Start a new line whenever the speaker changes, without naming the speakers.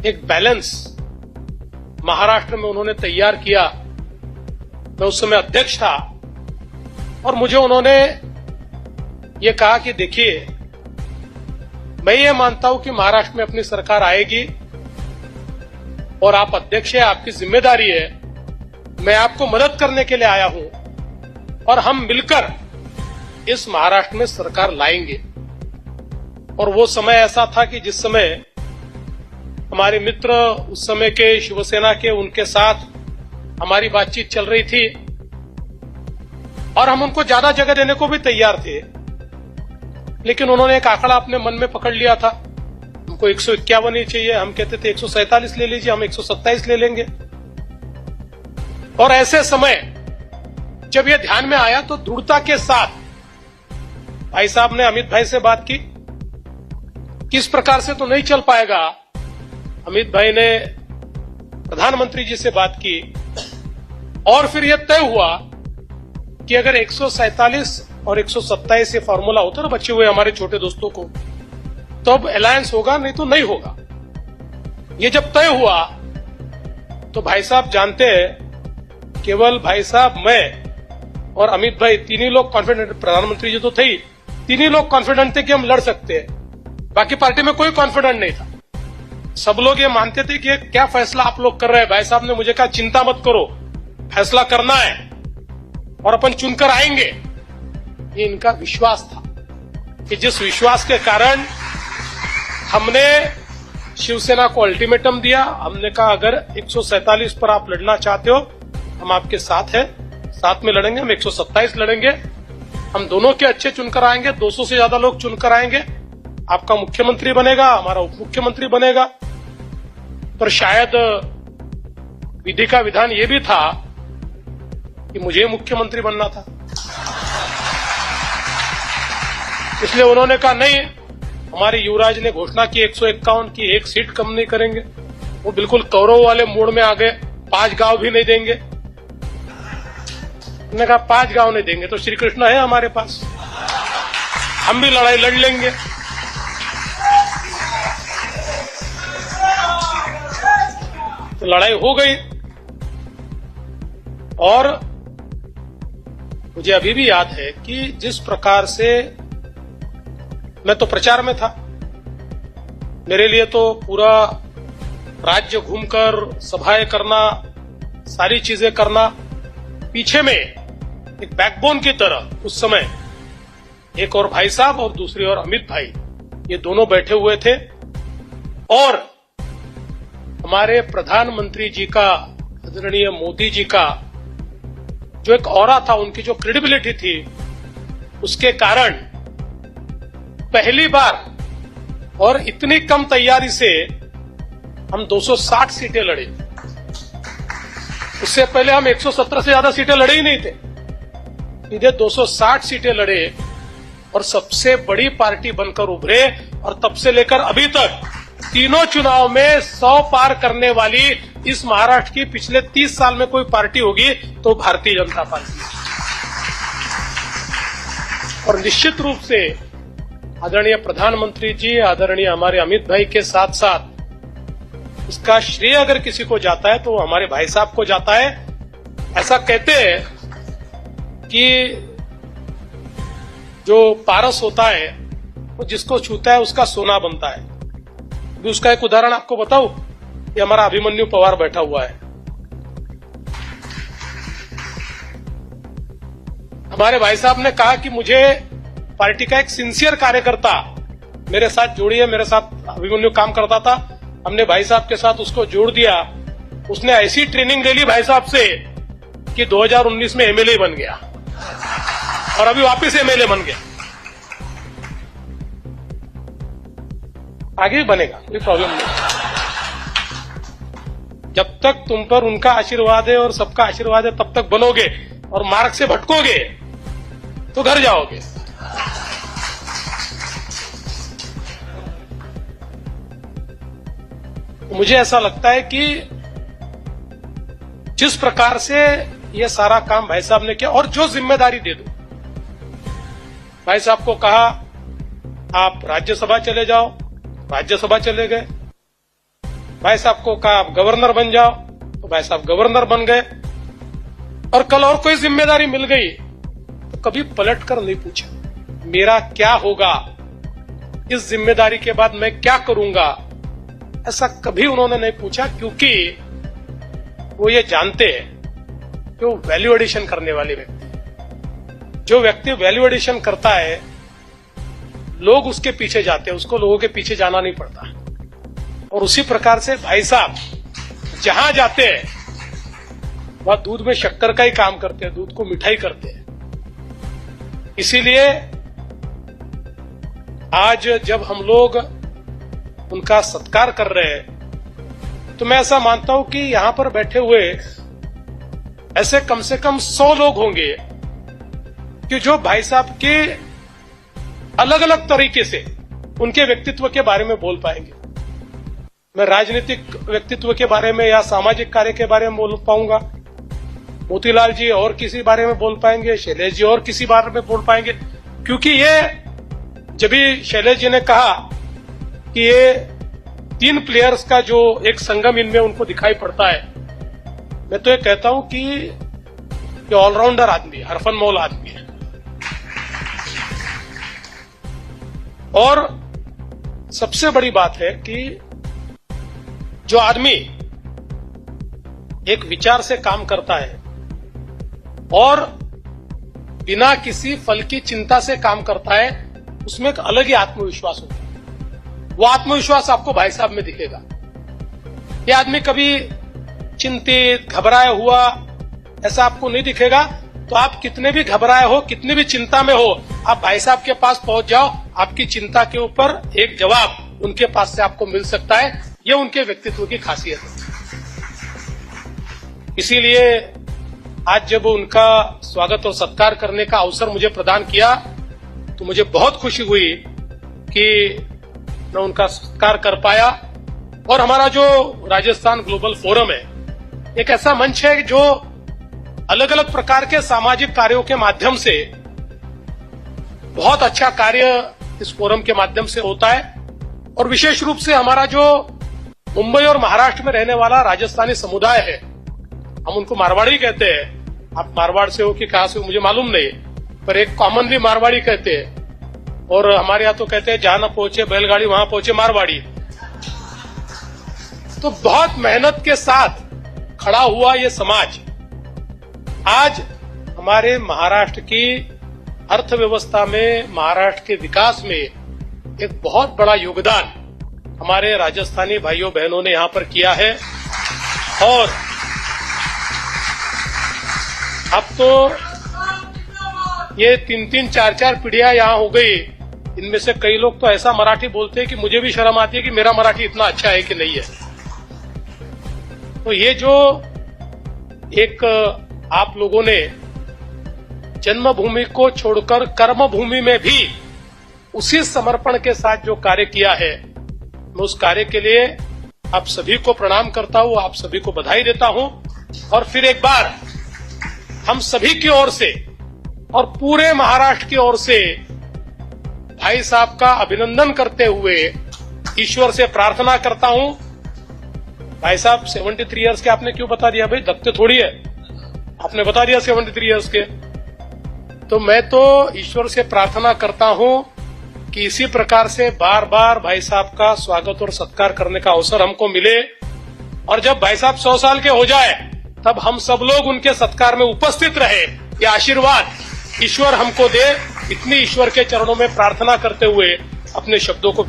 एक बैलेंस महाराष्ट्र में उन्होंने तैयार किया। मैं उस समय अध्यक्ष था और मुझे उन्होंने ये कहा कि देखिए, मैं ये मानता हूं कि महाराष्ट्र में अपनी सरकार आएगी और आप अध्यक्ष हैं, आपकी जिम्मेदारी है, मैं आपको मदद करने के लिए आया हूं और हम मिलकर इस महाराष्ट्र में सरकार लाएंगे। और वो समय ऐसा था कि जिस समय हमारे मित्र उस समय के शिवसेना के, उनके साथ हमारी बातचीत चल रही थी और हम उनको ज्यादा जगह देने को भी तैयार थे, लेकिन उन्होंने एक आंकड़ा अपने मन में पकड़ लिया था। हमको 151 ही चाहिए, हम कहते थे 147 ले लीजिए, हम 127 ले लेंगे। और ऐसे समय जब यह ध्यान में आया तो दृढ़ता के साथ भाई साहब ने अमित भाई से बात की। किस प्रकार से तो नहीं चल पाएगा। अमित भाई ने प्रधानमंत्री जी से बात की और फिर यह तय हुआ कि अगर 147 और 127 ये फॉर्मूला होता ना बचे हुए हमारे छोटे दोस्तों को, तो अब अलायंस होगा, नहीं तो नहीं होगा। ये जब तय हुआ तो भाई साहब जानते हैं, केवल भाई साहब, मैं और अमित भाई तीन ही लोग कॉन्फिडेंट, प्रधानमंत्री जी तो थे ही, तीन ही लोग कॉन्फिडेंट थे कि हम लड़ सकते हैं। बाकी पार्टी में कोई कॉन्फिडेंट नहीं था। सब लोग ये मानते थे कि क्या फैसला आप लोग कर रहे हैं। भाई साहब ने मुझे कहा चिंता मत करो, फैसला करना है और अपन चुनकर आएंगे। ये इनका विश्वास था कि जिस विश्वास के कारण हमने शिवसेना को अल्टीमेटम दिया। हमने कहा अगर 147 पर आप लड़ना चाहते हो, हम आपके साथ हैं, साथ में लड़ेंगे। हम 127 लड़ेंगे, हम दोनों के अच्छे चुनकर आएंगे, 200 से ज्यादा लोग चुनकर आएंगे। आपका मुख्यमंत्री बनेगा, हमारा उप मुख्यमंत्री बनेगा। पर शायद विधि का विधान ये भी था कि मुझे मुख्यमंत्री बनना था, इसलिए उन्होंने कहा नहीं, हमारे युवराज ने घोषणा की 151 की, एक सीट कम नहीं करेंगे। वो बिल्कुल कौरव वाले मूड में आ गए, 5 गांव भी नहीं देंगे। उन्होंने कहा 5 गांव नहीं देंगे तो श्री कृष्ण है हमारे पास, हम भी लड़ाई लड़ लेंगे। तो लड़ाई हो गई और मुझे अभी भी याद है कि जिस प्रकार से मैं तो प्रचार में था, मेरे लिए तो पूरा राज्य घूमकर सभाएं करना, सारी चीजें करना, पीछे में एक बैकबोन की तरह उस समय एक और भाई साहब और दूसरी ओर अमित भाई, ये दोनों बैठे हुए थे। और हमारे प्रधानमंत्री जी का, आदरणीय मोदी जी का जो एक ऑरा था, उनकी जो क्रेडिबिलिटी थी, उसके कारण पहली बार और इतनी कम तैयारी से हम 260 सीटें लड़े। उससे पहले हम 117 से ज्यादा सीटें लड़े ही नहीं थे, सीधे 260 सीटें लड़े और सबसे बड़ी पार्टी बनकर उभरे। और तब से लेकर अभी तक तीनों चुनाव में 100 पार करने वाली इस महाराष्ट्र की पिछले 30 साल में कोई पार्टी होगी तो भारतीय जनता पार्टी। और निश्चित रूप से आदरणीय प्रधानमंत्री जी, आदरणीय हमारे अमित भाई के साथ साथ इसका श्रेय अगर किसी को जाता है तो हमारे भाई साहब को जाता है। ऐसा कहते हैं कि जो पारस होता है वो जिसको छूता है उसका सोना बनता है। अभी उसका एक उदाहरण आपको बताऊं, ये हमारा अभिमन्यु पवार बैठा हुआ है। हमारे भाई साहब ने कहा कि मुझे पार्टी का एक सिंसियर कार्यकर्ता मेरे साथ जोड़िए। मेरे साथ अभिमन्यु काम करता था, हमने भाई साहब के साथ उसको जोड़ दिया। उसने ऐसी ट्रेनिंग ले ली भाई साहब से कि 2019 में एमएलए बन गया और अभी वापस एमएलए बन गया। आगे भी बनेगा, कोई प्रॉब्लम नहीं। जब तक तुम पर उनका आशीर्वाद है और सबका आशीर्वाद है तब तक बनोगे, और मार्ग से भटकोगे तो घर जाओगे। मुझे ऐसा लगता है कि जिस प्रकार से ये सारा काम भाई साहब ने किया, और जो जिम्मेदारी दे दो, भाई साहब को कहा आप राज्यसभा चले जाओ, राज्यसभा चले गए। भाई साहब को कहा आप गवर्नर बन जाओ, तो भाई साहब गवर्नर बन गए। और कल और कोई जिम्मेदारी मिल गई तो कभी पलट कर नहीं पूछा मेरा क्या होगा, इस जिम्मेदारी के बाद मैं क्या करूंगा, ऐसा कभी उन्होंने नहीं पूछा, क्योंकि वो ये जानते हैं कि वो वैल्यू एडिशन करने वाले व्यक्ति, जो व्यक्ति वैल्यू एडिशन करता है लोग उसके पीछे जाते हैं, उसको लोगों के पीछे जाना नहीं पड़ता। और उसी प्रकार से भाई साहब जहां जाते हैं वह दूध में शक्कर का ही काम करते हैं, दूध को मिठाई करते हैं। इसीलिए आज जब हम लोग उनका सत्कार कर रहे हैं तो मैं ऐसा मानता हूं कि यहां पर बैठे हुए ऐसे कम से कम 100 लोग होंगे कि जो भाई साहब के अलग अलग तरीके से उनके व्यक्तित्व के बारे में बोल पाएंगे। मैं राजनीतिक व्यक्तित्व के बारे में या सामाजिक कार्य के बारे में बोल पाऊंगा, मोतीलाल जी और किसी बारे में बोल पाएंगे, शैलेश जी और किसी बारे में बोल पाएंगे, क्योंकि ये जब भी शैलेश जी ने कहा कि ये 3 प्लेयर्स का जो एक संगम इनमें उनको दिखाई पड़ता है, मैं तो ये कहता हूं कि ये ऑलराउंडर आदमी है, हरफन मौल आदमी है। और सबसे बड़ी बात है कि जो आदमी एक विचार से काम करता है और बिना किसी फल की चिंता से काम करता है, उसमें एक अलग ही आत्मविश्वास होता है। वो आत्मविश्वास आपको भाई साहब में दिखेगा। ये आदमी कभी चिंतित घबराया हुआ ऐसा आपको नहीं दिखेगा। तो आप कितने भी घबराए हो, कितनी भी चिंता में हो, आप भाई साहब के पास पहुंच जाओ, आपकी चिंता के ऊपर एक जवाब उनके पास से आपको मिल सकता है। ये उनके व्यक्तित्व की खासियत है। इसीलिए आज जब उनका स्वागत और सत्कार करने का अवसर मुझे प्रदान किया तो मुझे बहुत खुशी हुई कि मैं उनका सत्कार कर पाया। और हमारा जो राजस्थान ग्लोबल फोरम है एक ऐसा मंच है जो अलग अलग प्रकार के सामाजिक कार्यों के माध्यम से बहुत अच्छा कार्य इस फोरम के माध्यम से होता है। और विशेष रूप से हमारा जो मुंबई और महाराष्ट्र में रहने वाला राजस्थानी समुदाय है, हम उनको मारवाड़ी कहते हैं। आप मारवाड़ से हो कि कहां से हो मुझे मालूम नहीं, पर एक कॉमनली मारवाड़ी कहते हैं। और हमारे यहाँ तो कहते हैं जहां न पहुंचे बैलगाड़ी वहां पहुंचे मारवाड़ी। तो बहुत मेहनत के साथ खड़ा हुआ ये समाज आज हमारे महाराष्ट्र की अर्थव्यवस्था में, महाराष्ट्र के विकास में एक बहुत बड़ा योगदान हमारे राजस्थानी भाइयों बहनों ने यहां पर किया है। और अब तो ये 3-3, 4-4 पीढ़ियां यहां हो गई। इनमें से कई लोग तो ऐसा मराठी बोलते हैं कि मुझे भी शर्म आती है कि मेरा मराठी इतना अच्छा है कि नहीं है। तो ये जो एक आप लोगों ने जन्मभूमि को छोड़कर कर्मभूमि में भी उसी समर्पण के साथ जो कार्य किया है, मैं उस कार्य के लिए आप सभी को प्रणाम करता हूं, आप सभी को बधाई देता हूं। और फिर एक बार हम सभी की ओर से और पूरे महाराष्ट्र की ओर से भाई साहब का अभिनंदन करते हुए ईश्वर से प्रार्थना करता हूं। भाई साहब 73 इयर्स के आपने क्यों बता दिया भाई, दबते थोड़ी है, आपने बता दिया 73 इयर्स के। तो मैं तो ईश्वर से प्रार्थना करता हूं कि इसी प्रकार से बार बार भाई साहब का स्वागत और सत्कार करने का अवसर हमको मिले। और जब भाई साहब 100 साल के हो जाए तब हम सब लोग उनके सत्कार में उपस्थित रहे। ये आशीर्वाद ईश्वर हमको दे, इतनी ईश्वर के चरणों में प्रार्थना करते हुए अपने शब्दों को